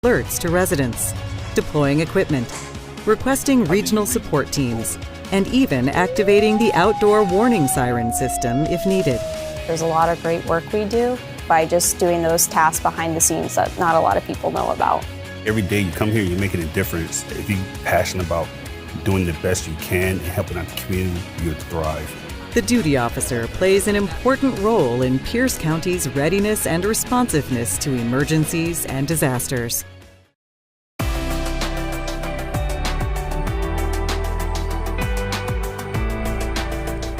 alerts to residents, deploying equipment, requesting regional support teams, and even activating the outdoor warning siren system if needed. There's a lot of great work we do by just doing those tasks behind the scenes that not a lot of people know about. Every day you come here, you're making a difference. If you're passionate about doing the best you can and helping out the community, you'll thrive. The duty officer plays an important role in Pierce County's readiness and responsiveness to emergencies and disasters.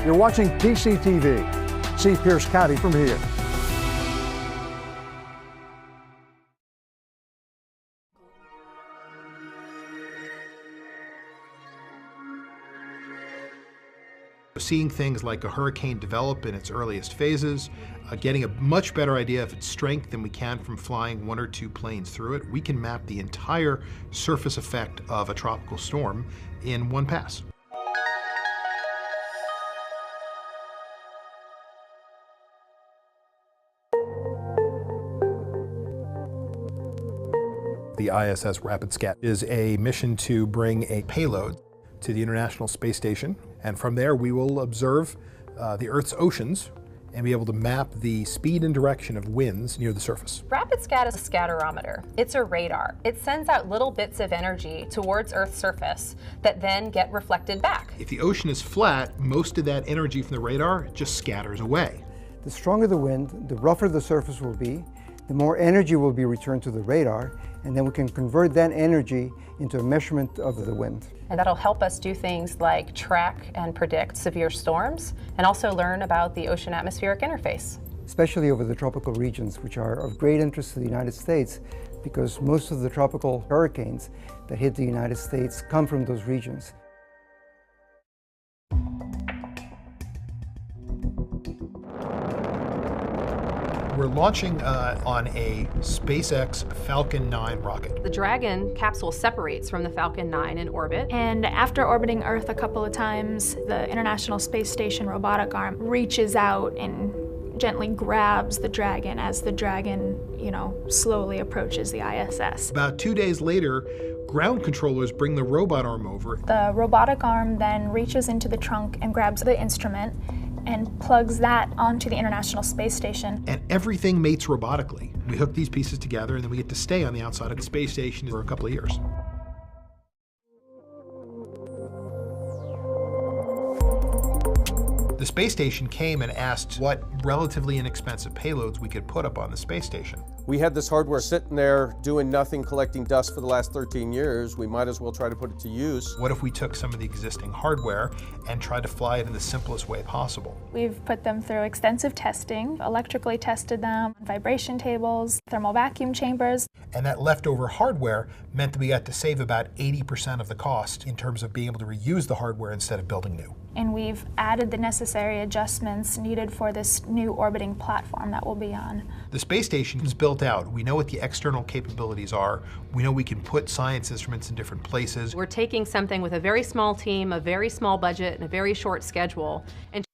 You're watching PCTV. See Pierce County from here. Seeing things like a hurricane develop in its earliest phases, getting a much better idea of its strength than we can from flying 1 or 2 planes through it. We can map the entire surface effect of a tropical storm in one pass. The ISS RapidScat is a mission to bring a payload to the International Space Station, and from there we will observe the Earth's oceans and be able to map the speed and direction of winds near the surface. RapidScat is a scatterometer. It's a radar. It sends out little bits of energy towards Earth's surface that then get reflected back. If the ocean is flat, most of that energy from the radar just scatters away. The stronger the wind, the rougher the surface will be, the more energy will be returned to the radar, and then we can convert that energy into a measurement of the wind. And that'll help us do things like track and predict severe storms, and also learn about the ocean-atmospheric interface. Especially over the tropical regions, which are of great interest to the United States, because most of the tropical hurricanes that hit the United States come from those regions. We're launching on a SpaceX Falcon 9 rocket. The Dragon capsule separates from the Falcon 9 in orbit. And after orbiting Earth a couple of times, the International Space Station robotic arm reaches out and gently grabs the Dragon as the Dragon, slowly approaches the ISS. About 2 days later, ground controllers bring the robot arm over. The robotic arm then reaches into the trunk and grabs the instrument and plugs that onto the International Space Station. And everything mates robotically. We hook these pieces together and then we get to stay on the outside of the space station for a couple of years. The space station came and asked what relatively inexpensive payloads we could put up on the space station. We had this hardware sitting there doing nothing, collecting dust for the last 13 years. We might as well try to put it to use. What if we took some of the existing hardware and tried to fly it in the simplest way possible? We've put them through extensive testing, electrically tested them, vibration tables, thermal vacuum chambers. And that leftover hardware meant that we got to save about 80% of the cost in terms of being able to reuse the hardware instead of building new. And we've added the necessary adjustments needed for this new orbiting platform that we'll be on. The space station is built out. We know what the external capabilities are. We know we can put science instruments in different places. We're taking something with a very small team, a very small budget, and a very short schedule, and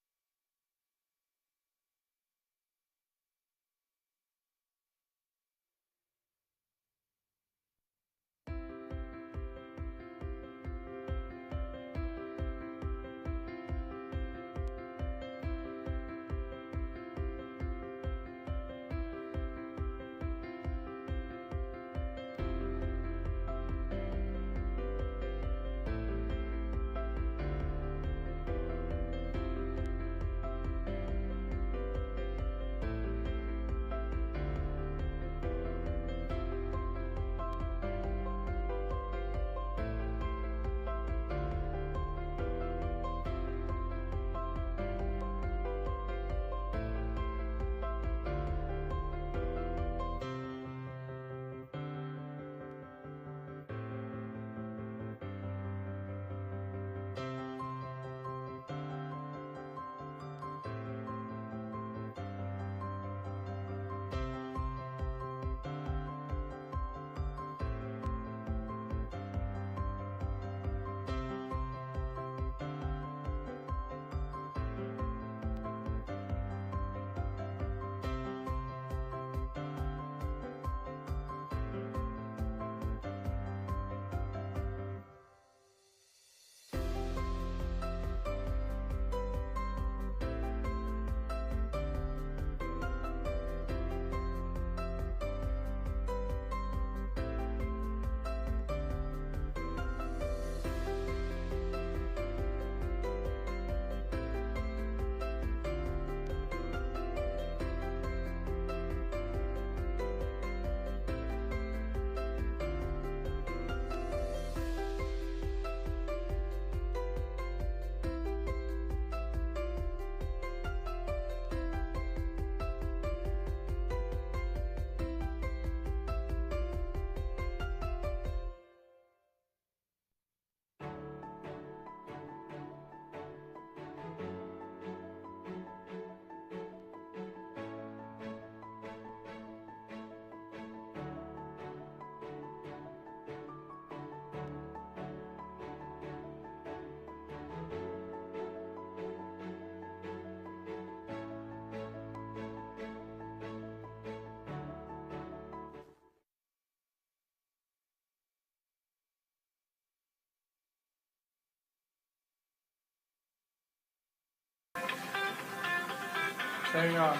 Hang on.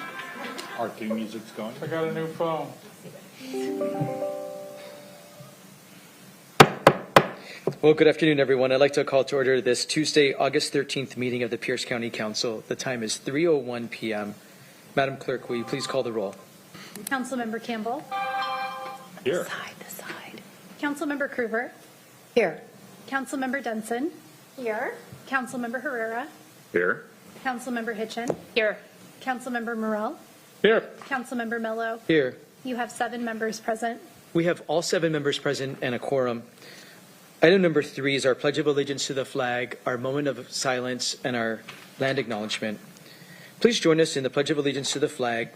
Our theme music's going. I got a new phone. Well, good afternoon, everyone. I'd like to call to order this Tuesday, August 13th meeting of the Pierce County Council. The time is 3:01 p.m. Madam Clerk, will you please call the roll? Councilmember Campbell. Here. The side. Councilmember Kruger. Here. Councilmember Dunson. Here. Councilmember Herrera. Here. Councilmember Hitchen. Here. Councilmember Morrell. Here. Councilmember Mello. Here. You have 7 members present. We have all 7 members present and a quorum. Item number 3 is our Pledge of Allegiance to the flag, our moment of silence, and our land acknowledgement. Please join us in the Pledge of Allegiance to the flag,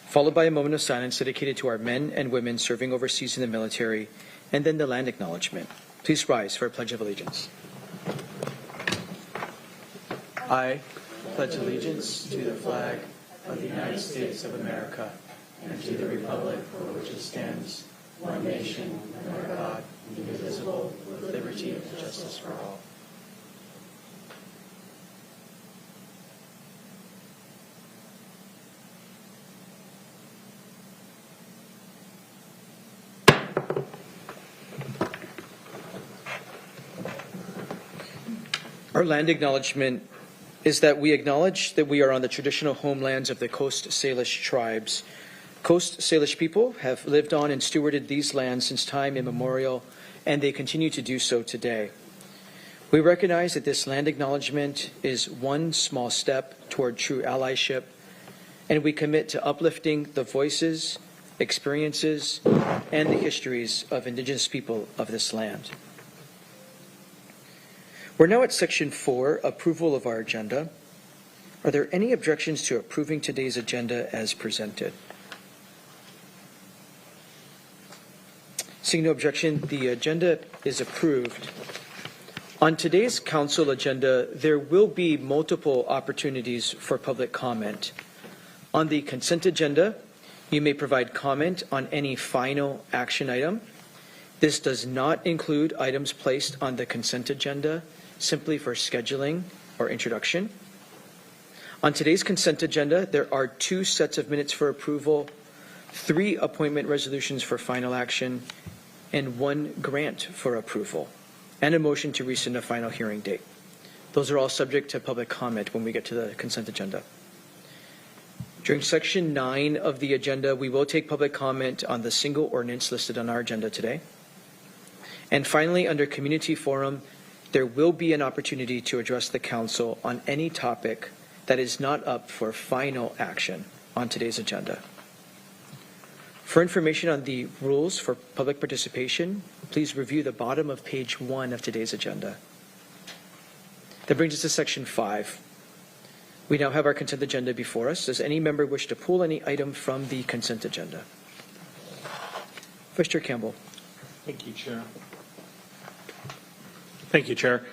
followed by a moment of silence dedicated to our men and women serving overseas in the military, and then the land acknowledgement. Please rise for a Pledge of Allegiance. I pledge allegiance to the flag of the United States of America and to the republic for which it stands, one nation, under God, indivisible, with liberty and justice for all. Our land acknowledgement is that we acknowledge that we are on the traditional homelands of the Coast Salish tribes. Coast Salish people have lived on and stewarded these lands since time immemorial, and they continue to do so today. We recognize that this land acknowledgement is one small step toward true allyship, and we commit to uplifting the voices, experiences, and the histories of Indigenous people of this land. We're now at Section 4, Approval of our Agenda. Are there any objections to approving today's agenda as presented? Seeing no objection, the agenda is approved. On today's council agenda, there will be multiple opportunities for public comment. On the consent agenda, you may provide comment on any final action item. This does not include items placed on the consent agenda simply for scheduling or introduction. On today's consent agenda, there are 2 sets of minutes for approval, 3 appointment resolutions for final action, and 1 grant for approval, and a motion to rescind a final hearing date. Those are all subject to public comment when we get to the consent agenda. During Section 9 of the agenda, we will take public comment on the single ordinance listed on our agenda today. And finally, under Community Forum, there will be an opportunity to address the council on any topic that is not up for final action on today's agenda. For information on the rules for public participation, please review the bottom of page 1 of today's agenda. That brings us to Section 5. We now have our consent agenda before us. Does any member wish to pull any item from the consent agenda? Vice Chair Campbell. Thank you, Chair. Thank you, Chair.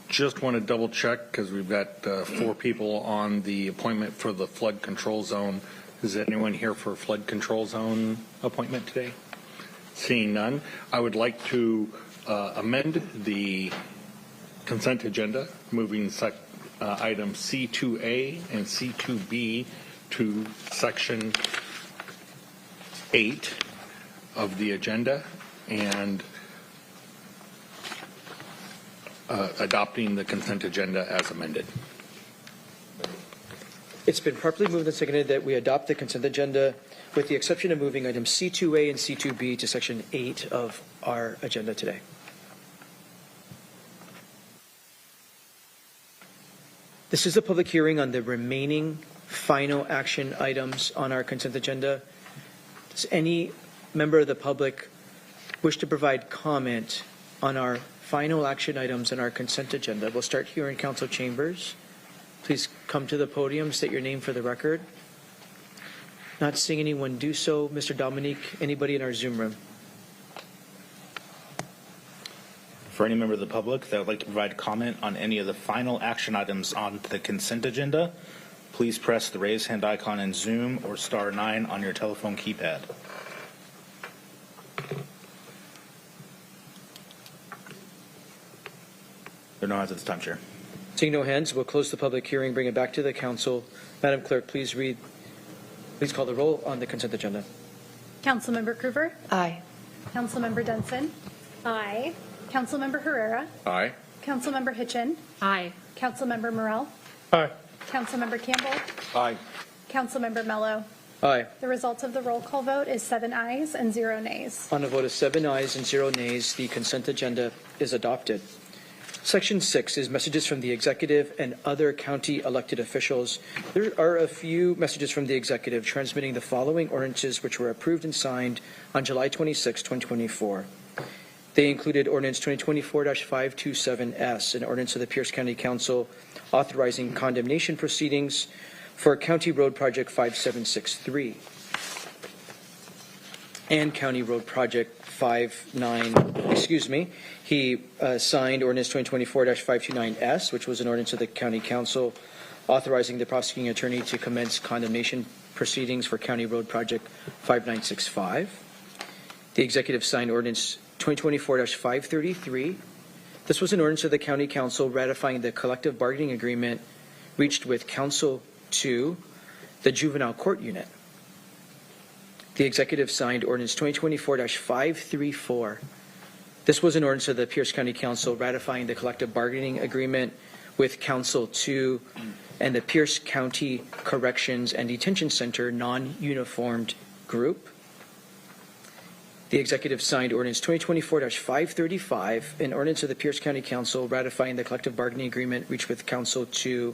Just want to double check because we've got 4 people on the appointment for the flood control zone. Is anyone here for flood control zone appointment today? Seeing none, I would like to amend the consent agenda, moving item C2A and C2B to Section 8 of the agenda and adopting the consent agenda as amended. It's been properly moved and seconded that we adopt the consent agenda with the exception of moving items C2A and C2B to Section 8 of our agenda today. This is a public hearing on the remaining final action items on our consent agenda. Does any member of the public wish to provide comment on our final action items in our consent agenda? We'll start here in council chambers. Please come to the podium, state your name for the record. Not seeing anyone do so. Mr. Dominique, anybody in our Zoom room? For any member of the public that would like to provide comment on any of the final action items on the consent agenda, please press the raise hand icon in Zoom or *9 on your telephone keypad. There are no hands at this time, Chair. Seeing no hands, we'll close the public hearing, bring it back to the council. Madam Clerk, please call the roll on the consent agenda. Councilmember Kruger? Aye. Councilmember Denson? Aye. Councilmember Herrera? Aye. Councilmember Hitchin? Aye. Councilmember Morrell? Aye. Councilmember Campbell? Aye. Councilmember Mello? Aye. The result of the roll call vote is 7 ayes and 0 nays. On a vote of 7 ayes and 0 nays, the consent agenda is adopted. Section 6 is messages from the executive and other county elected officials. There are a few messages from the executive transmitting the following ordinances which were approved and signed on July 26, 2024. They included Ordinance 2024-527S, an ordinance of the Pierce County Council authorizing condemnation proceedings for County Road Project 5763 and County Road Project 59, He signed Ordinance 2024-529S, which was an ordinance of the County Council authorizing the prosecuting attorney to commence condemnation proceedings for County Road Project 5965. The executive signed Ordinance 2024-533. This was an ordinance of the County Council ratifying the collective bargaining agreement reached with Council 2, the Juvenile Court Unit. The executive signed Ordinance 2024-534. This was an ordinance of the Pierce County Council ratifying the collective bargaining agreement with Council 2 and the Pierce County Corrections and Detention Center non-uniformed group. The executive signed Ordinance 2024-535, an ordinance of the Pierce County Council ratifying the collective bargaining agreement reached with Council 2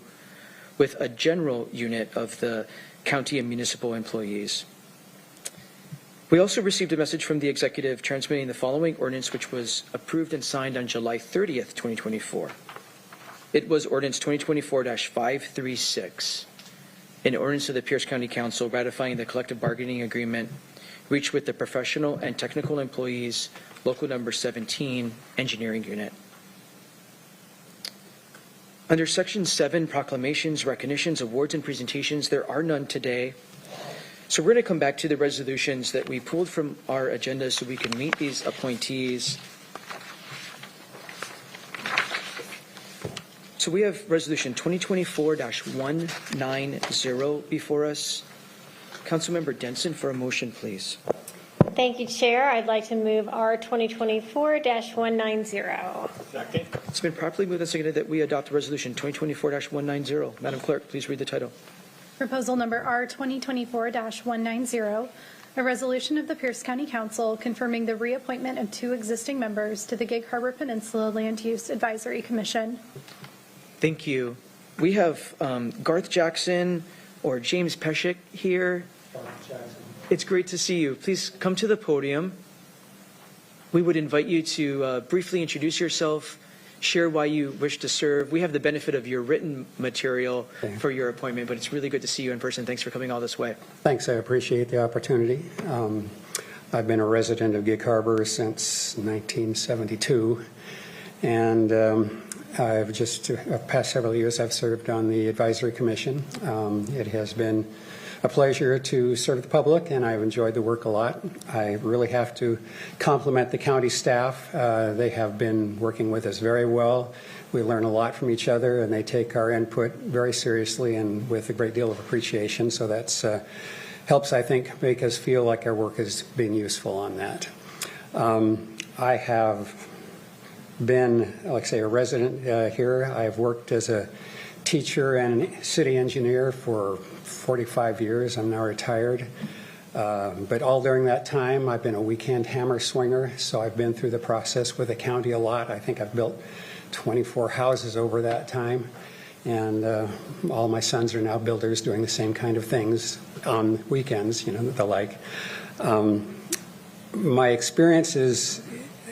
with a general unit of the county and municipal employees. We also received a message from the executive transmitting the following ordinance, which was approved and signed on July 30th, 2024. It was Ordinance 2024-536, an ordinance of the Pierce County Council ratifying the collective bargaining agreement reached with the Professional and Technical Employees Local Number 17 Engineering Unit. Under Section 7, Proclamations, Recognitions, Awards, and Presentations, there are none today. So we're going to come back to the resolutions that we pulled from our agenda so we can meet these appointees. So we have Resolution 2024-190 before us. Councilmember Denson for a motion, please. Thank you, Chair. I'd like to move R 2024-190. Second. It's been properly moved and seconded that we adopt Resolution 2024-190. Madam Clerk, please read the title. Proposal number R 2024-190, a resolution of the Pierce County Council confirming the reappointment of 2 existing members to the Gig Harbor Peninsula Land Use Advisory Commission. Thank you. We have Garth Jackson or James Peshek here. It's great to see you. Please come to the podium. We would invite you to briefly introduce yourself, share why you wish to serve. We have the benefit of your written material for your appointment, but it's really good to see you in person. Thanks for coming all this way. Thanks. I appreciate the opportunity. I've been a resident of Gig Harbor since 1972, and I've just past several years I've served on the Advisory Commission. It has been a pleasure to serve the public, and I've enjoyed the work a lot. I really have to compliment the county staff. They have been working with us very well. We learn a lot from each other, and they take our input very seriously and with a great deal of appreciation. So that's helps, I think, make us feel like our work is being useful on that. I have been, like I say, a resident here. I've worked as a teacher and city engineer for 45 years. I'm now retired. But all during that time, I've been a weekend hammer swinger, so I've been through the process with the county a lot. I think I've built 24 houses over that time, and all my sons are now builders doing the same kind of things on weekends, you know, the like. My experiences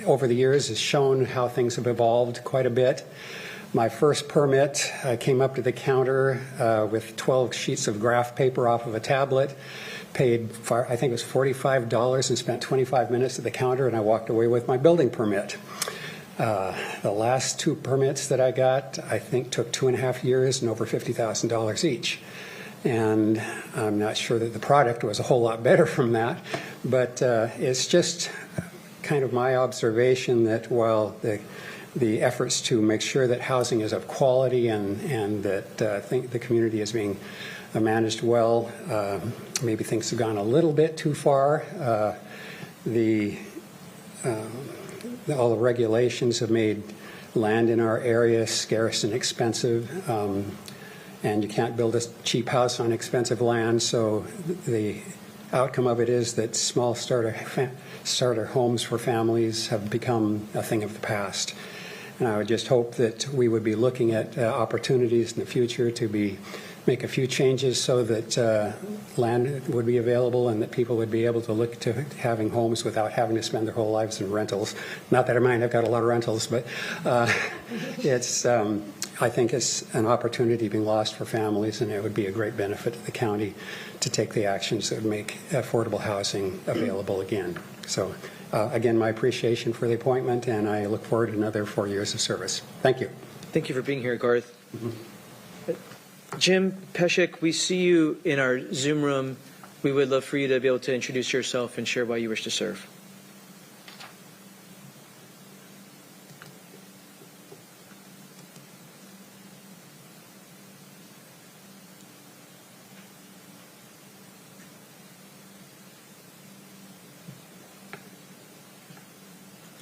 over the years has shown how things have evolved quite a bit. My first permit, I came up to the counter with 12 sheets of graph paper off of a tablet, paid, I think it was $45, and spent 25 minutes at the counter, and I walked away with my building permit. The last 2 permits that I got, I think, took 2.5 years and over $50,000 each. And I'm not sure that the product was a whole lot better from that, but it's just kind of my observation that while the the efforts to make sure that housing is of quality and that I think the community is being managed well. Maybe things have gone a little bit too far. All the regulations have made land in our area scarce and expensive, and you can't build a cheap house on expensive land. So the outcome of it is that small starter homes for families have become a thing of the past. And I would just hope that we would be looking at opportunities in the future to make a few changes so that land would be available and that people would be able to look to having homes without having to spend their whole lives in rentals. Not that I mind, I've got a lot of rentals, but I think it's an opportunity being lost for families, and it would be a great benefit to the county to take the actions that would make affordable housing available again. So again, my appreciation for the appointment, and I look forward to another 4 years of service. Thank you. Thank you for being here, Garth. Jim Peshek, we see you in our Zoom room. We would love for you to be able to introduce yourself and share why you wish to serve.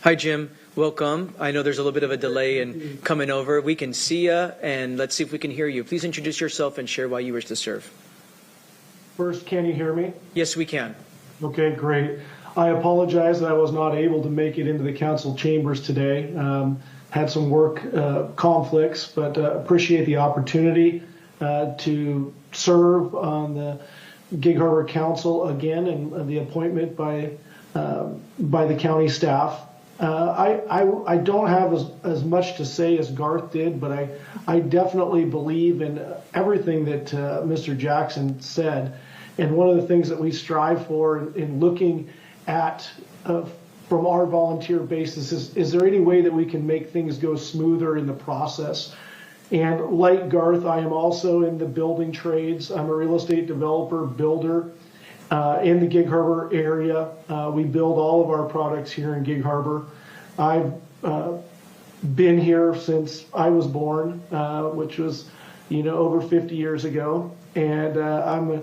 Hi, Jim. Welcome. I know there's a little bit of a delay in coming over. We can see you, and let's see if we can hear you. Please introduce yourself and share why you wish to serve. First, can you hear me? Yes, we can. Okay, great. I apologize that I was not able to make it into the council chambers today. Had some work conflicts, but appreciate the opportunity to serve on the Gig Harbor Council again and the appointment by the county staff. I don't have as much to say as Garth did, but I definitely believe in everything that Mr. Jackson said. And one of the things that we strive for in looking at from our volunteer basis is there any way that we can make things go smoother in the process? And like Garth, I am also in the building trades. I'm a real estate developer, builder. In the Gig Harbor area. We build all of our products here in Gig Harbor. I've been here since I was born, which was, over 50 years ago. And I'm a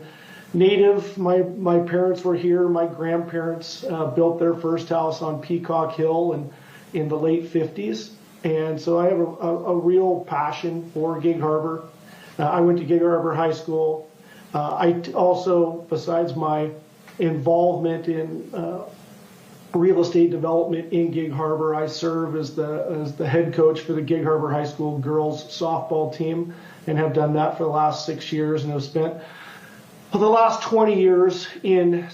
native. My parents were here. My grandparents built their first house on Peacock Hill in the late 50s. And so I have a real passion for Gig Harbor. I went to Gig Harbor High School. I also, besides my involvement in real estate development in Gig Harbor, I serve as the head coach for the Gig Harbor High School girls softball team and have done that for the last 6 years, and have spent the last 20 years in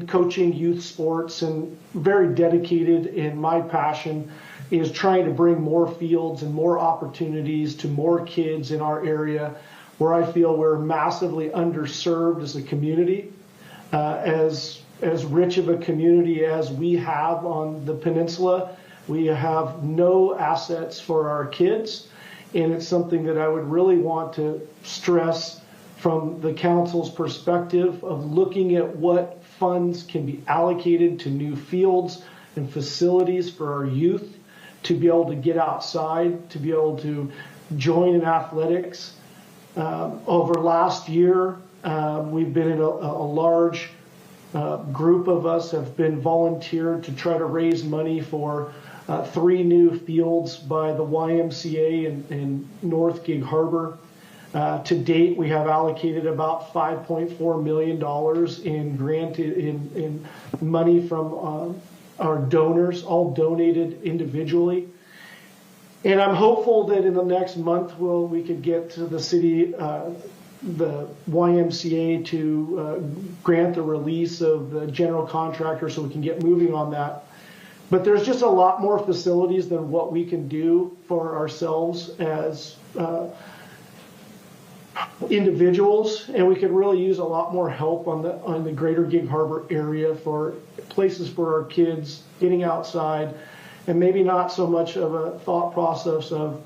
coaching youth sports, and very dedicated in my passion is trying to bring more fields and more opportunities to more kids in our area, where I feel we're massively underserved as a community. As rich of a community as we have on the peninsula, we have no assets for our kids, and it's something that I would really want to stress from the council's perspective of looking at what funds can be allocated to new fields and facilities for our youth to be able to get outside, to be able to join in athletics. Over last year, we've been in a large group of us have been volunteered to try to raise money for 3 new fields by the YMCA in North Gig Harbor. To date, we have allocated about $5.4 million in money from our donors, all donated individually. And I'm hopeful that in the next month we could get to the city, the YMCA to grant the release of the general contractor so we can get moving on that. But there's just a lot more facilities than what we can do for ourselves as individuals, and we could really use a lot more help on the greater Gig Harbor area for places for our kids getting outside, and maybe not so much of a thought process of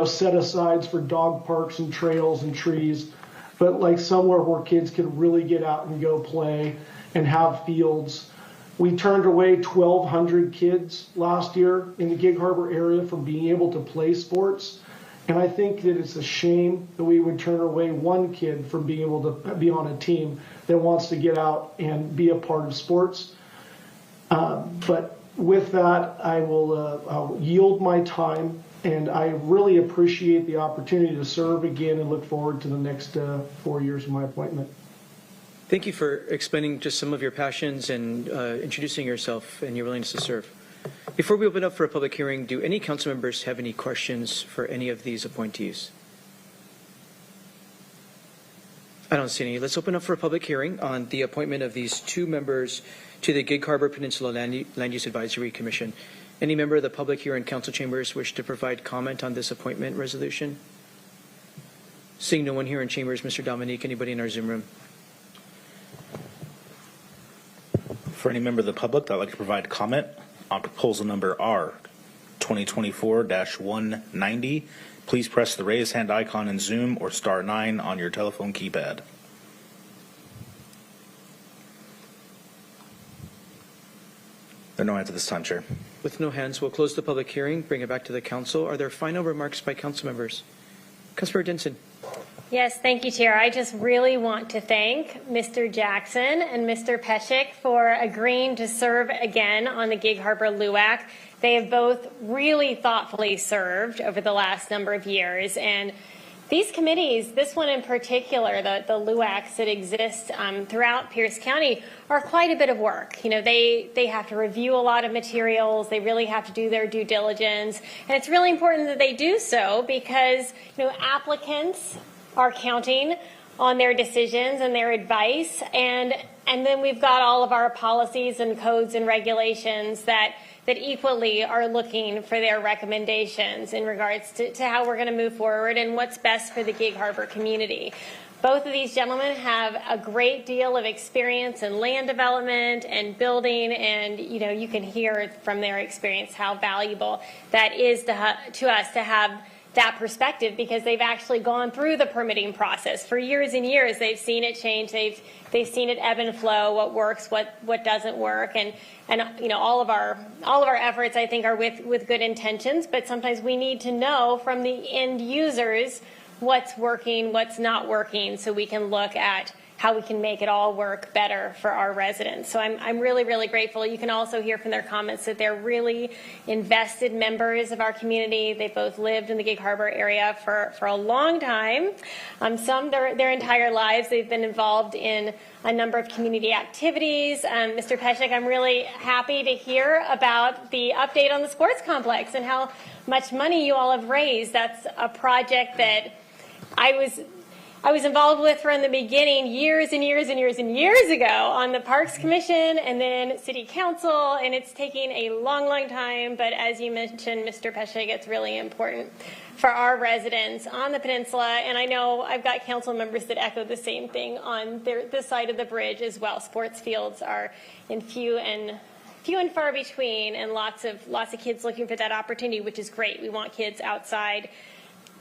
set asides for dog parks and trails and trees, but like somewhere where kids can really get out and go play and have fields We turned away 1,200 kids last year in the Gig Harbor area from being able to play sports. And I think that it's a shame that we would turn away one kid from being able to be on a team that wants to get out and be a part of sports. But with that, I will I'll yield my time, and I really appreciate the opportunity to serve again and look forward to the next 4 years of my appointment. Thank you for explaining just some of your passions and introducing yourself and your willingness to serve. Before we open up for a public hearing, do any council members have any questions for any of these appointees? I don't see any. Let's open up for a public hearing on the appointment of these 2 members to the Gig Harbor Peninsula Land Use Advisory Commission. Any member of the public here in council chambers wish to provide comment on this appointment resolution? Seeing no one here in chambers, Mr. Dominique, anybody in our Zoom room? For any member of the public that would like to provide comment on proposal number R 2024-190, please press the raise hand icon in Zoom or *9 on your telephone keypad. There are no hands at this time, Chair. With no hands, we'll close the public hearing, bring it back to the council. Are there final remarks by council members? Councilmember Denson. Yes, thank you, Chair. I just really want to thank Mr. Jackson and Mr. Peshek for agreeing to serve again on the Gig Harbor LUAC. They have both really thoughtfully served over the last number of years, and these committees, this one in particular, the LUACs that exist throughout Pierce County, are quite a bit of work. You know, they have to review a lot of materials. They really have to do their due diligence, and it's really important that they do so because, you know, applicants are counting on their decisions and their advice, and then we've got all of our policies and codes and regulations that equally are looking for their recommendations in regards to how we're going to move forward and what's best for the Gig Harbor community. Both of these gentlemen have a great deal of experience in land development and building, and you know, you can hear from their experience how valuable that is to us to have that perspective, because they've actually gone through the permitting process for years and years. They've seen it change. They've seen it ebb and flow, what works, what doesn't work, and you know, all of our efforts, I think, are with good intentions, but sometimes we need to know from the end users what's working, what's not working, so we can look at how we can make it all work better for our residents. So I'm really, really grateful. You can also hear from their comments that they're really invested members of our community. They both lived in the Gig Harbor area for a long time. Some their entire lives. They've been involved in a number of community activities. Mr. Peshek, I'm really happy to hear about the update on the sports complex and how much money you all have raised. That's a project that I was involved with from the beginning years and years and years and years ago on the Parks Commission and then City Council, and it's taking a long, long time, but as you mentioned, Mr. Peshek, it's really important for our residents on the peninsula, and I know I've got council members that echo the same thing on this side of the bridge as well. Sports fields are in few and far between, and lots of kids looking for that opportunity, which is great. We want kids outside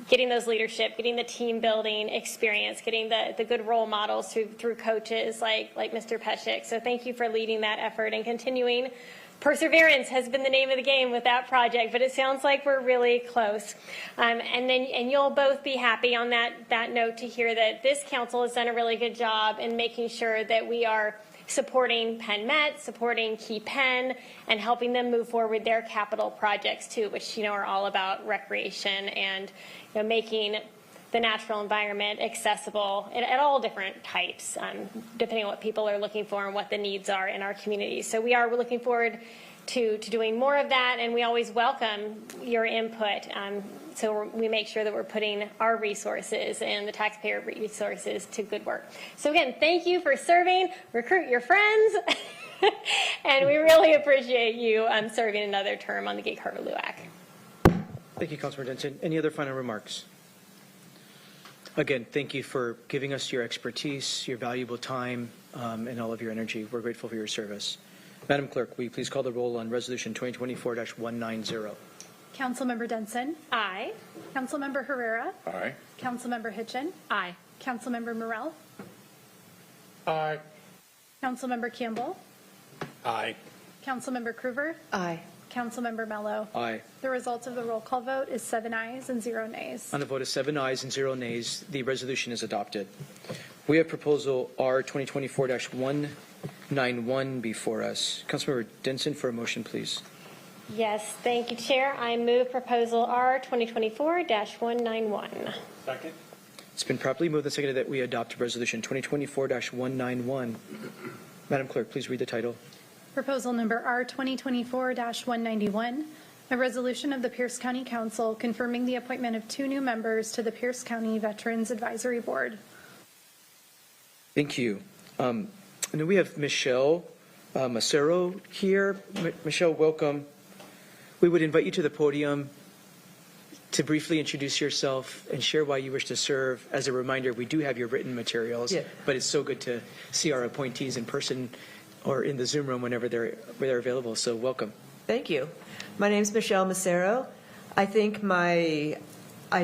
getting those leadership, getting the team building experience, getting the good role models through coaches like Mr. Peshek. So thank you for leading that effort and continuing. Perseverance has been the name of the game with that project, but it sounds like we're really close. And you'll both be happy on that note to hear that this council has done a really good job in making sure that we are supporting Penn Met, supporting Key Penn, and helping them move forward their capital projects too, which, you know, are all about recreation and, you know, making the natural environment accessible at all different types, depending on what people are looking for and what the needs are in our community. So we're looking forward to doing more of that, and we always welcome your input. So we make sure that we're putting our resources and the taxpayer resources to good work. So again, thank you for serving. Recruit your friends. And we really appreciate you serving another term on the Gig Harbor LUAC. Thank you, Councilor Denson. Any other final remarks? Again, thank you for giving us your expertise, your valuable time, and all of your energy. We're grateful for your service. Madam Clerk, will you please call the roll on Resolution 2024-190? Councilmember Denson. Aye. Councilmember Herrera. Aye. Councilmember Hitchin. Aye. Councilmember Morell. Aye. Councilmember Campbell. Aye. Councilmember Krueger? Aye. Councilmember Mello? Aye. The result of the roll call vote is 7 ayes and 0 nays. On a vote of 7 ayes and 0 nays, the resolution is adopted. We have proposal R 2024-191 before us. Councilmember Denson for a motion, please. Yes, thank you, Chair. I move proposal R 2024-191. Second. It's been properly moved and seconded that we adopt resolution 2024-191. Madam Clerk, please read the title. Proposal number R 2024-191, a resolution of the Pierce County Council confirming the appointment of 2 new members to the Pierce County Veterans Advisory Board. Thank you. And then we have Michelle Macero here. Michelle, welcome. We would invite you to the podium to briefly introduce yourself and share why you wish to serve. As a reminder, we do have your written materials, but it's so good to see our appointees in person or in the Zoom room whenever they're available. So welcome. Thank you. My name is Michelle Macero. I think I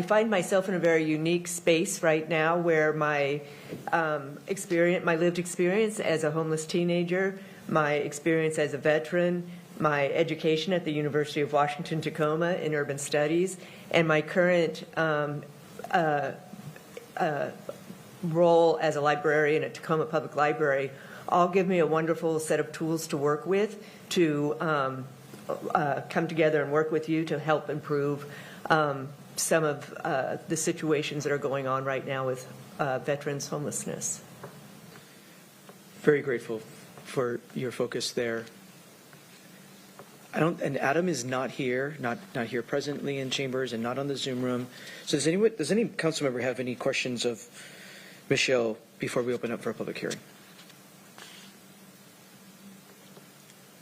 find myself in a very unique space right now where my lived experience as a homeless teenager, my experience as a veteran, my education at the University of Washington, Tacoma in urban studies, and my current role as a librarian at Tacoma Public Library all give me a wonderful set of tools to work with to come together and work with you to help improve some of the situations that are going on right now with veterans homelessness. Very grateful for your focus there. And Adam is not here presently in chambers and not on the Zoom room. So does any council member have any questions of Michelle before we open up for a public hearing?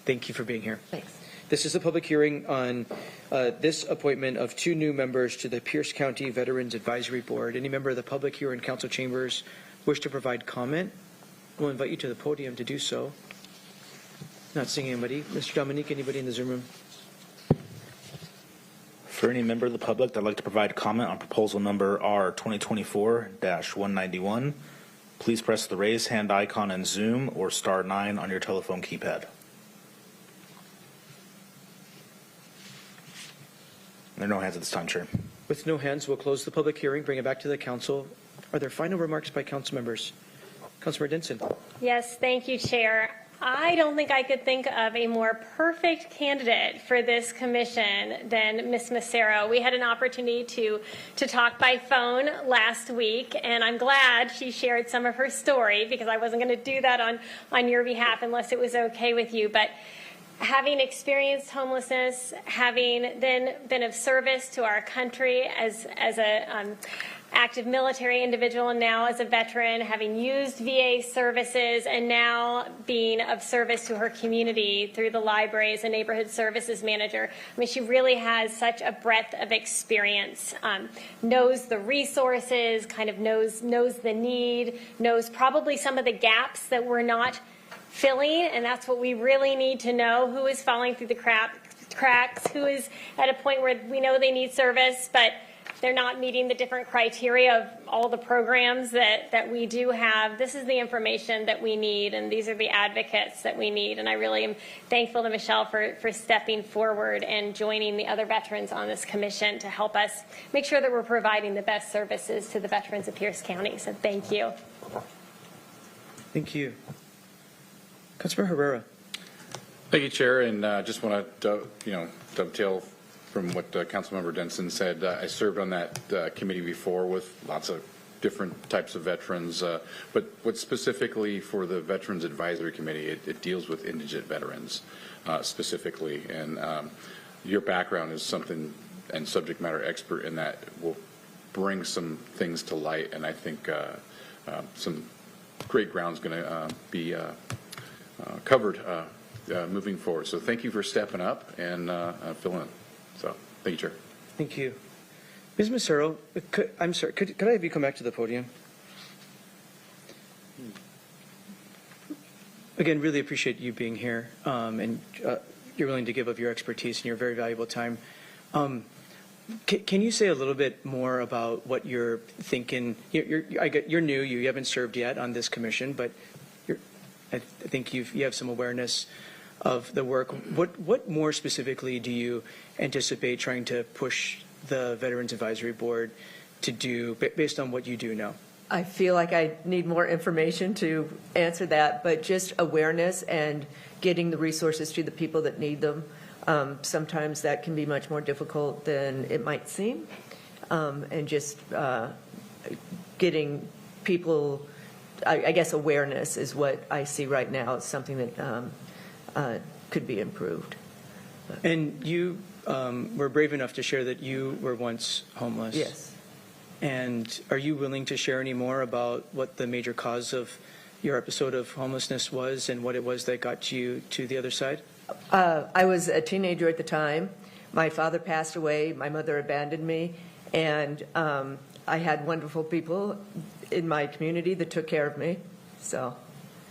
Thank you for being here. Thanks. This is a public hearing on this appointment of 2 new members to the Pierce County Veterans Advisory Board. Any member of the public here in council chambers wish to provide comment? We'll invite you to the podium to do so. Not seeing anybody. Mr. Dominique, anybody in the Zoom room? For any member of the public that'd like to provide comment on proposal number R 2024-191, please press the raise hand icon in Zoom or *9 on your telephone keypad. There are no hands at this time, Chair. With no hands, we'll close the public hearing, bring it back to the council. Are there final remarks by council members? Councilmember Denson. Yes, thank you, Chair. I don't think I could think of a more perfect candidate for this commission than Ms. Macero. We had an opportunity to talk by phone last week, and I'm glad she shared some of her story because I wasn't going to do that on your behalf unless it was okay with you. But having experienced homelessness, having then been of service to our country as a active military individual and now as a veteran, having used VA services and now being of service to her community through the library as a neighborhood services manager. I mean, she really has such a breadth of experience, knows the resources, kind of knows the need, knows probably some of the gaps that we're not filling, and that's what we really need to know, who is falling through the cracks, who is at a point where we know they need service, but they're not meeting the different criteria of all the programs that we do have. This is the information that we need, and these are the advocates that we need. And I really am thankful to Michelle for stepping forward and joining the other veterans on this commission to help us make sure that we're providing the best services to the veterans of Pierce County. So thank you. Thank you. Councilmember Herrera. Thank you, Chair, and just want to dovetail from what Councilmember Denson said. I served on that committee before with lots of different types of veterans, but what specifically for the Veterans Advisory Committee, it deals with indigent veterans specifically, and your background is something and subject matter expert in that will bring some things to light, and I think some great ground is going to be covered moving forward. So thank you for stepping up and filling in. So, thank you, Chair. Thank you. Ms. Macero, I'm sorry, could I have you come back to the podium? Again, really appreciate you being here, and you're willing to give of your expertise and your very valuable time. Can you say a little bit more about what you're thinking? You're new, you haven't served yet on this commission, but I think you have some awareness of the work. What more specifically do you anticipate trying to push the Veterans Advisory Board to do based on what you do know? I feel like I need more information to answer that, but just awareness and getting the resources to the people that need them. Sometimes that can be much more difficult than it might seem. And just getting people, I guess awareness is what I see right now. It's something that could be improved. And you were brave enough to share that you were once homeless. Yes. And are you willing to share any more about what the major cause of your episode of homelessness was and what it was that got you to the other side? I was a teenager at the time. My father passed away. My mother abandoned me. And I had wonderful people in my community that took care of me. So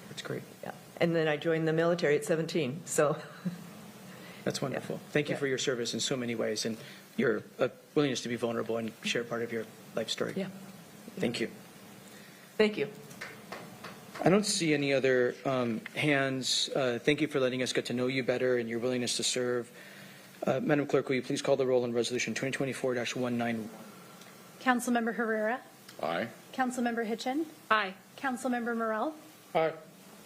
that's great. Yeah. And then I joined the military at 17. So that's wonderful. Yeah. Thank you for your service in so many ways and your willingness to be vulnerable and share part of your life story. Yeah. Thank you. Thank you. I don't see any other hands. Thank you for letting us get to know you better and your willingness to serve. Madam Clerk, will you please call the roll on Resolution 2024-19? Councilmember Herrera. Aye. Councilmember Hitchin. Aye. Councilmember Morell. Aye.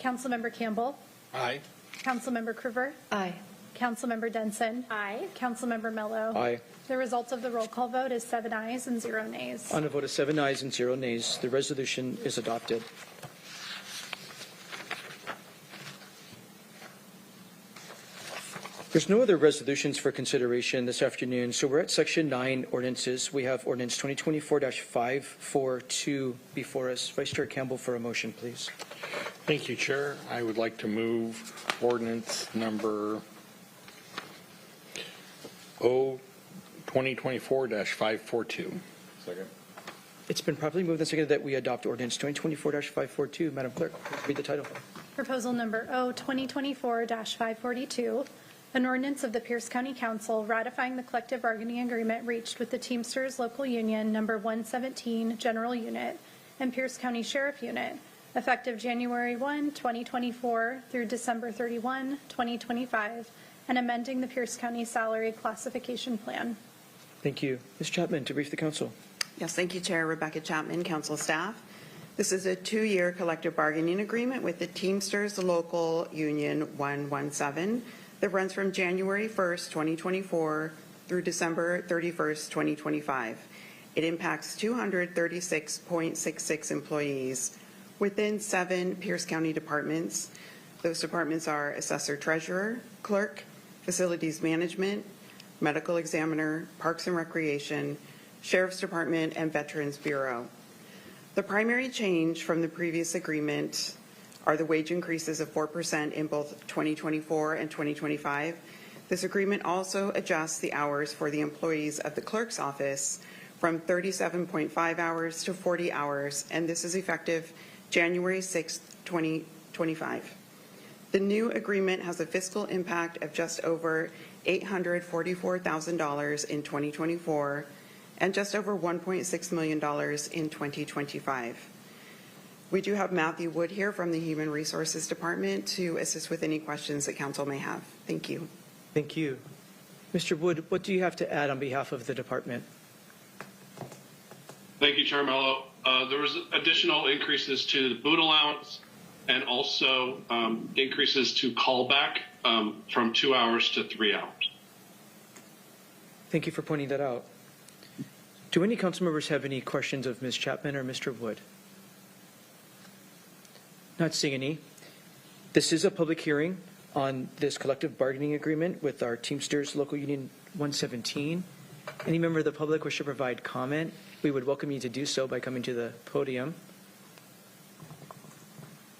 Councilmember Campbell. Aye. Councilmember Kruger. Aye. Councilmember Denson. Aye. Councilmember Mello. Aye. The results of the roll call vote is 7 ayes and 0 nays. On a vote of 7 ayes and 0 nays, the resolution is adopted. There's no other resolutions for consideration this afternoon, so we're at Section 9, Ordinances. We have Ordinance 2024-542 before us. Vice Chair Campbell for a motion, please. Thank you, Chair. I would like to move ordinance number 2024-542. Second. It's been properly moved and seconded that we adopt Ordinance 2024-542. Madam Clerk, please read the title. Proposal number O 2024-542, an ordinance of the Pierce County Council ratifying the collective bargaining agreement reached with the Teamsters Local Union Number 117 General Unit and Pierce County Sheriff Unit, effective January 1, 2024 through December 31, 2025, and amending the Pierce County Salary Classification Plan. Thank you. Ms. Chapman, to brief the council. Yes, thank you, Chair. Rebecca Chapman, council staff. This is a 2-year collective bargaining agreement with the Teamsters Local Union 117 that runs from January 1st, 2024 through December 31st, 2025. It impacts 236.66 employees within 7 Pierce County departments. Those departments are Assessor Treasurer, Clerk, Facilities Management, Medical Examiner, Parks and Recreation, Sheriff's Department, and Veterans Bureau. The primary change from the previous agreement are the wage increases of 4% in both 2024 and 2025. This agreement also adjusts the hours for the employees of the clerk's office from 37.5 hours to 40 hours, and this is effective January 6, 2025. The new agreement has a fiscal impact of just over $844,000 in 2024 and just over $1.6 million in 2025. We do have Matthew Wood here from the Human Resources Department to assist with any questions that council may have. Thank you. Thank you. Mr. Wood, what do you have to add on behalf of the department? Thank you, Chair Mello. There was additional increases to the boot allowance and also increases to callback from 2 hours to 3 hours. Thank you for pointing that out. Do any council members have any questions of Ms. Chapman or Mr. Wood? Not seeing any. This is a public hearing on this collective bargaining agreement with our Teamsters Local Union 117. Any member of the public wish to provide comment, we would welcome you to do so by coming to the podium.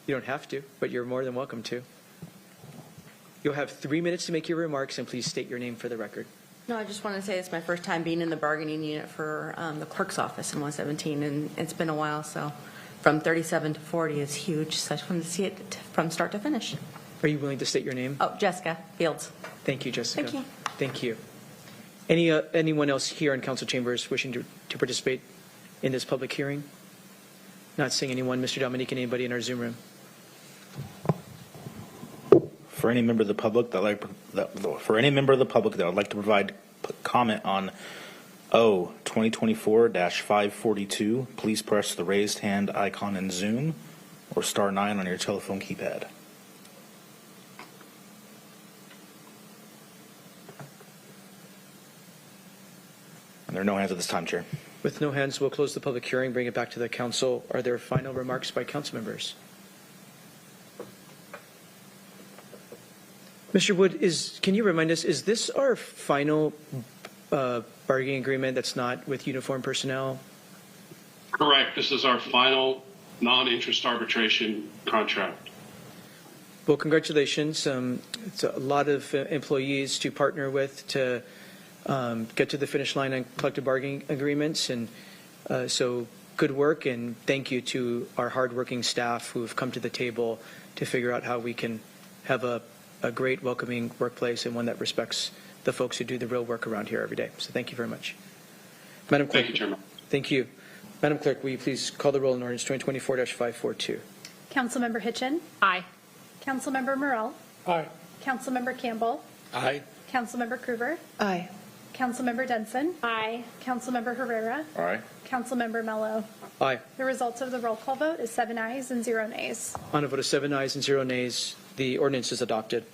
You don't have to, but you're more than welcome to. You'll have 3 minutes to make your remarks, and please state your name for the record. No, I just want to say it's my first time being in the bargaining unit for the clerk's office in 117, and it's been a while, so from 37 to 40 is huge, so I just wanted to see it from start to finish. Are you willing to state your name? Oh, Jessica Fields. Thank you, Jessica. Thank you. Thank you. Anyone else here in council chambers wishing to participate in this public hearing? Not seeing anyone. Mr. Dominique, and anybody in our Zoom room? For any member of the public that would like to provide comment on O 2024-542, please press the raised hand icon in Zoom or star 9 on your telephone keypad. And there are no hands at this time, Chair. With no hands, we'll close the public hearing, bring it back to the council. Are there final remarks by council members? Mr. Wood, can you remind us, is this our final bargaining agreement that's not with uniformed personnel? Correct. This is our final non-interest arbitration contract. Well, congratulations. It's a lot of employees to partner with to get to the finish line on collective bargaining agreements. And so good work, and thank you to our hardworking staff who have come to the table to figure out how we can have a great, welcoming workplace and one that respects the folks who do the real work around here every day. So thank you very much. Madam Clerk. Thank you, Chairman. Thank you. Madam Clerk, will you please call the roll on ordinance 2024-542? Councilmember Hitchin. Aye. Councilmember Morrell. Aye. Councilmember Campbell. Aye. Councilmember Kruger. Aye. Councilmember Denson. Aye. Councilmember Herrera. Aye. Councilmember Mello. Aye. The results of the roll call vote is 7 ayes and 0 nays. On a vote of 7 ayes and 0 nays, the ordinance is adopted.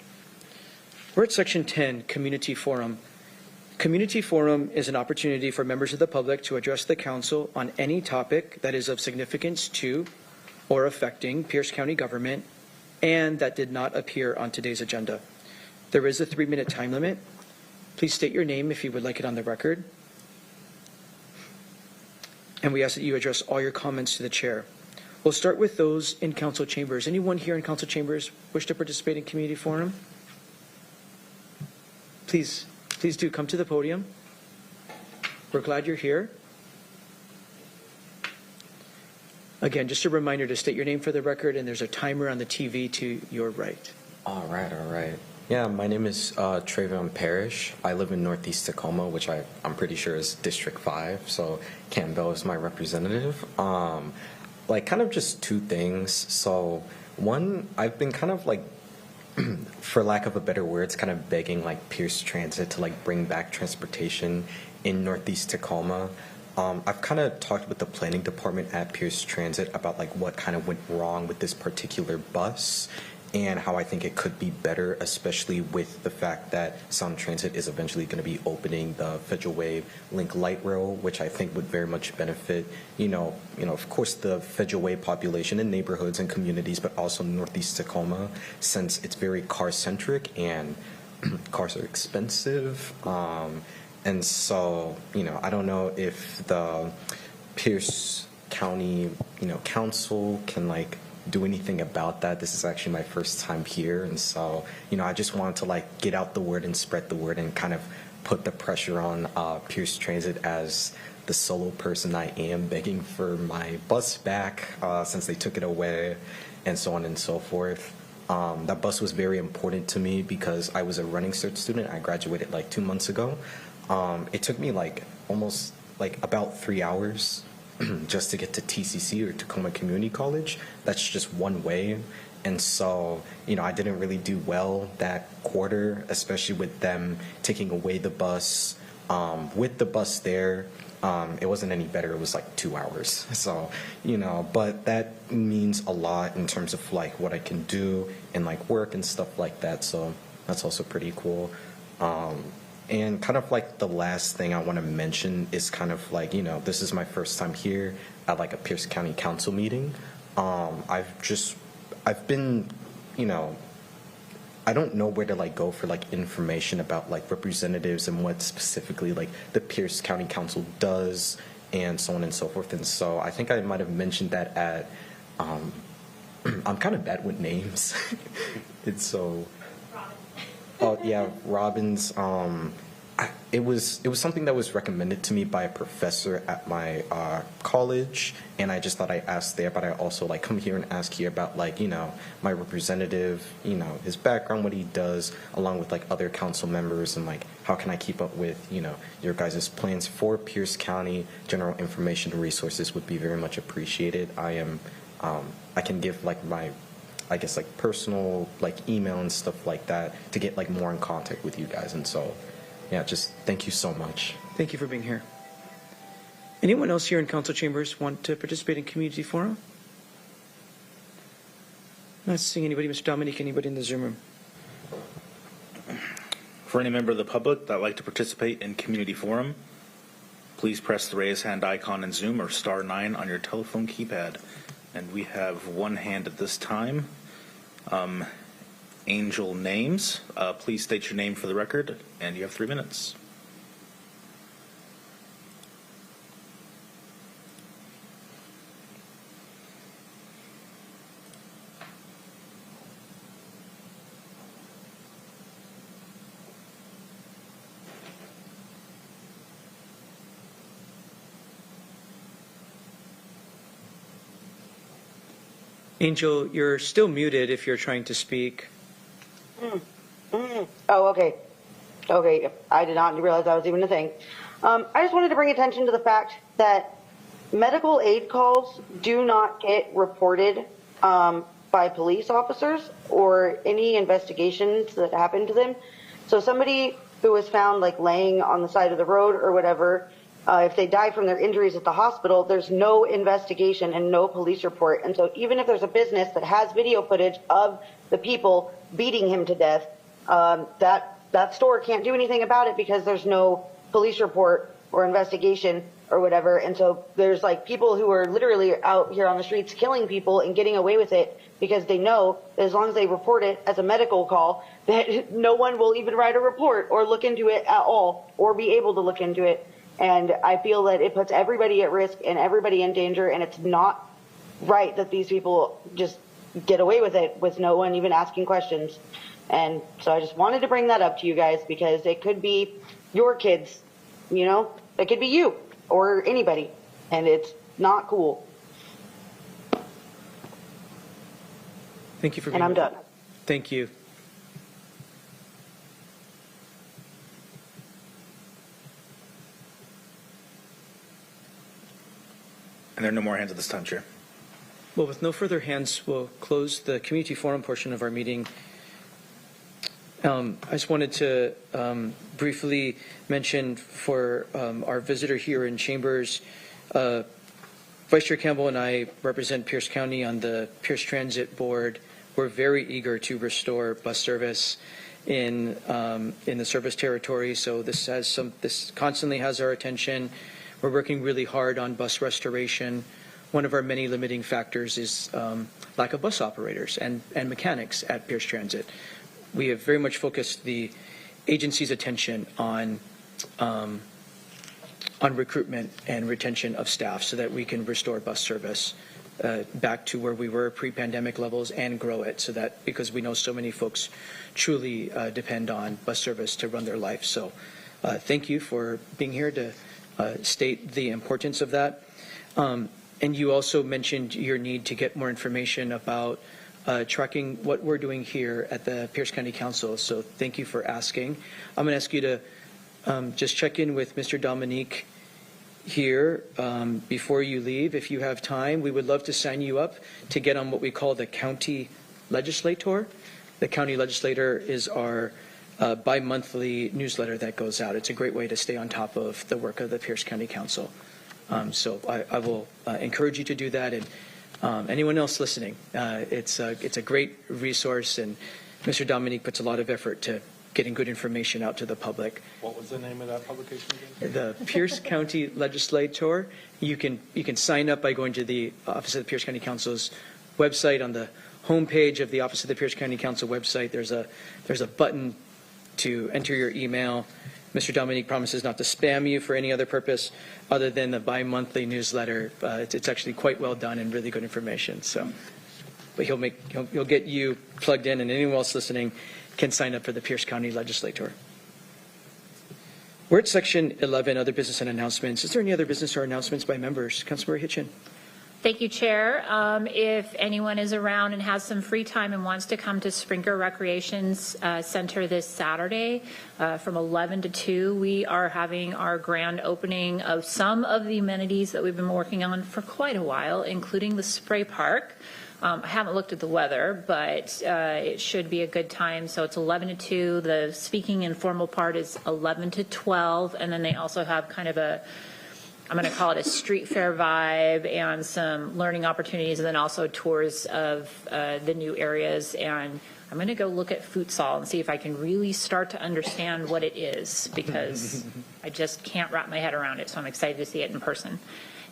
We're at Section 10, Community Forum. Community Forum is an opportunity for members of the public to address the council on any topic that is of significance to or affecting Pierce County government and that did not appear on today's agenda. There is a 3-minute time limit. Please state your name if you would like it on the record. And we ask that you address all your comments to the chair. We'll start with those in council chambers. Anyone here in council chambers wish to participate in Community Forum? Please do come to the podium. We're glad you're here. Again, just a reminder to state your name for the record, and there's a timer on the TV to your right. All right. Yeah, my name is Travion Parrish. I live in Northeast Tacoma, which I'm pretty sure is District 5, so Campbell is my representative. Kind of just two things. So one, I've been kind of for lack of a better words, kind of begging Pierce Transit to bring back transportation in Northeast Tacoma. I've kind of talked with the planning department at Pierce Transit about what kind of went wrong with this particular bus and how I think it could be better, especially with the fact that Sound Transit is eventually going to be opening the Federal Way Link Light Rail, which I think would very much benefit, of course, the Federal Way population in neighborhoods and communities, but also Northeast Tacoma, since it's very car-centric and cars are expensive. And so, I don't know if the Pierce County, council can do anything about that. This is actually my first time here, and so I just wanted to get out the word and spread the word and kind of put the pressure on Pierce Transit as the solo person I am, begging for my bus back since they took it away, and so on and so forth. That bus was very important to me because I was a Running Search student. I graduated 2 months ago. It took me almost about 3 hours just to get to TCC or Tacoma Community College. That's just one way. And so, I didn't really do well that quarter, especially with them taking away the bus. With the bus there, it wasn't any better. It was 2 hours. So, but that means a lot in terms of what I can do and work and stuff like that. So that's also pretty cool. And kind of the last thing I want to mention is kind of this is my first time here at a Pierce County Council meeting. I've been, I don't know where to go for information about representatives and what specifically the Pierce County Council does and so on and so forth. And so I think I might have mentioned that at, I'm kind of bad with names. It's so. Oh yeah, Robbins. It was something that was recommended to me by a professor at my college, and I just thought I'd ask there. But I also come here and ask here about my representative, his background, what he does, along with other council members, and how can I keep up with your guys' plans for Pierce County. General information and resources would be very much appreciated. I can give my I guess like personal like email and stuff like that to get like more in contact with you guys. And so, yeah, just thank you so much. Thank you for being here. Anyone else here in council chambers want to participate in community forum? Not seeing anybody. Mr. Dominique, anybody in the Zoom room? For any member of the public that would like to participate in community forum, please press the raise hand icon in Zoom or *9 on your telephone keypad. And we have one hand at this time. Angel Names, please state your name for the record, and you have 3 minutes. Angel, you're still muted if you're trying to speak. Oh, okay. Okay, I did not realize that was even a thing. I just wanted to bring attention to the fact that medical aid calls do not get reported by police officers or any investigations that happen to them. So somebody who was found like laying on the side of the road or whatever, if they die from their injuries at the hospital, there's no investigation and no police report. And so even if there's a business that has video footage of the people beating him to death, that store can't do anything about it because there's no police report or investigation or whatever. And so there's like people who are literally out here on the streets killing people and getting away with it because they know that as long as they report it as a medical call, that no one will even write a report or look into it at all or be able to look into it. And I feel that it puts everybody at risk and everybody in danger, and it's not right that these people just get away with it with no one even asking questions. And so I just wanted to bring that up to you guys because it could be your kids, you know, it could be you or anybody, and it's not cool. Thank you for being And I'm done. Thank you. And there are no more hands at this time, Chair. Well, with no further hands, we'll close the community forum portion of our meeting. I just wanted to briefly mention for our visitor here in Chambers, Vice Chair Campbell and I represent Pierce County on the Pierce Transit Board. We're very eager to restore bus service in the service territory. So this constantly has our attention. We're working really hard on bus restoration. One of our many limiting factors is lack of bus operators and mechanics at Pierce Transit. We have very much focused the agency's attention on recruitment and retention of staff so that we can restore bus service back to where we were pre-pandemic levels and grow it, so that because we know so many folks truly depend on bus service to run their life. So thank you for being here to state the importance of that. And you also mentioned your need to get more information about tracking what we're doing here at the Pierce County Council. So thank you for asking. I'm going to ask you to just check in with Mr. Dominique here before you leave. If you have time, we would love to sign you up to get on what we call the county legislator. The county legislator is our bi-monthly newsletter that goes out. It's a great way to stay on top of the work of the Pierce County Council. So I will encourage you to do that. And anyone else listening, it's a great resource, and Mr. Dominique puts a lot of effort to getting good information out to the public. What was the name of that publication again? The Pierce County Legislator. You can sign up by going to the Office of the Pierce County Council's website. On the homepage of the Office of the Pierce County Council website, there's a button to enter your email. Mr. Dominique promises not to spam you for any other purpose other than the bi-monthly newsletter. It's actually quite well done and really good information. So, but he'll get you plugged in, and anyone else listening can sign up for the Pierce County Legislator. We're at section 11, other business and announcements. Is there any other business or announcements by members? Councilmember Hitchin. Thank you, Chair. If anyone is around and has some free time and wants to come to Springer Recreation Center this Saturday from 11 to 2, we are having our grand opening of some of the amenities that we've been working on for quite a while, including the spray park. I haven't looked at the weather, but it should be a good time. So it's 11 to 2. The speaking informal part is 11 to 12. And then they also have kind of I'm going to call it a street fair vibe and some learning opportunities, and then also tours of the new areas. And I'm going to go look at futsal and see if I can really start to understand what it is, because I just can't wrap my head around it. So I'm excited to see it in person.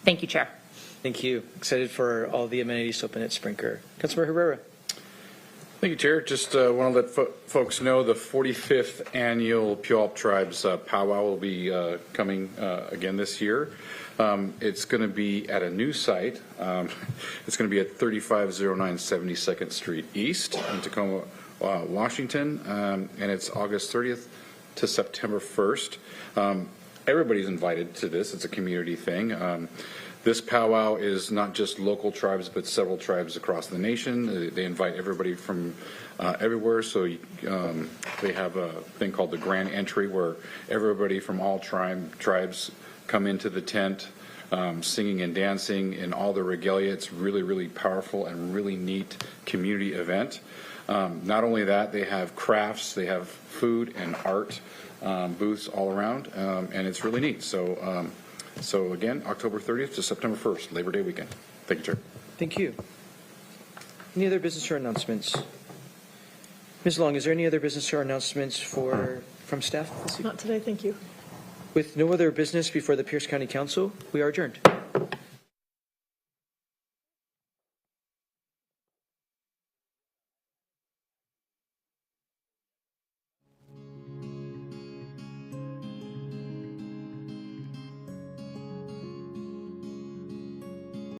Thank you, Chair. Thank you. Excited for all the amenities open at Sprinker. Councilmember Herrera. Thank you, Chair. Just want to let folks know the 45th annual Puyallup Tribes powwow will be coming again this year. It's going to be at a new site. It's going to be at 3509 72nd Street East in Tacoma, Washington, and it's August 30th to September 1st. Everybody's invited to this. It's a community thing. This powwow is not just local tribes, but several tribes across the nation. They invite everybody from everywhere. So they have a thing called the Grand Entry, where everybody from all tribes come into the tent, singing and dancing in all the regalia. It's really, really powerful and really neat community event. Not only that, they have crafts, they have food and art booths all around, and it's really neat. So again, October 30th to September 1st, Labor Day weekend. Thank you, Chair. Thank you. Any other business or announcements? Ms. Long, is there any other business or announcements from staff this evening? Not today, thank you. With no other business before the Pierce County Council, we are adjourned.